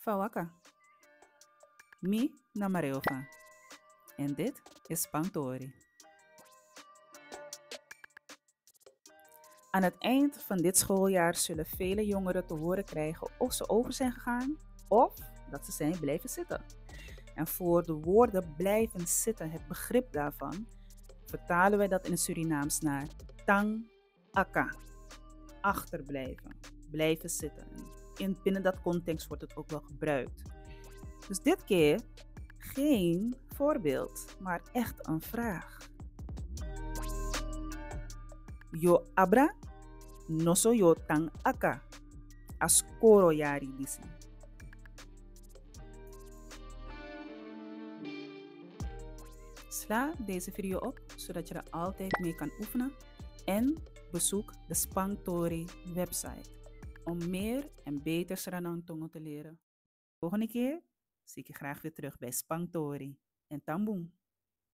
Fawaka, mi na Mareofa. En dit is Spangtori. Aan het eind van dit schooljaar zullen vele jongeren te horen krijgen of ze over zijn gegaan of dat ze zijn blijven zitten. En voor de woorden blijven zitten, het begrip daarvan, vertalen wij dat in het Surinaams naar tang aka, achterblijven, blijven zitten. Binnen dat context wordt het ook wel gebruikt. Dus dit keer geen voorbeeld, maar echt een vraag. Yo abra, no so yo tang aka, askoro yari disi. Sla deze video op, zodat je er altijd mee kan oefenen. En bezoek de Spangtori website om meer en beter Sranang te leren. Volgende keer zie ik je graag weer terug bij Spangtori en Tamboen.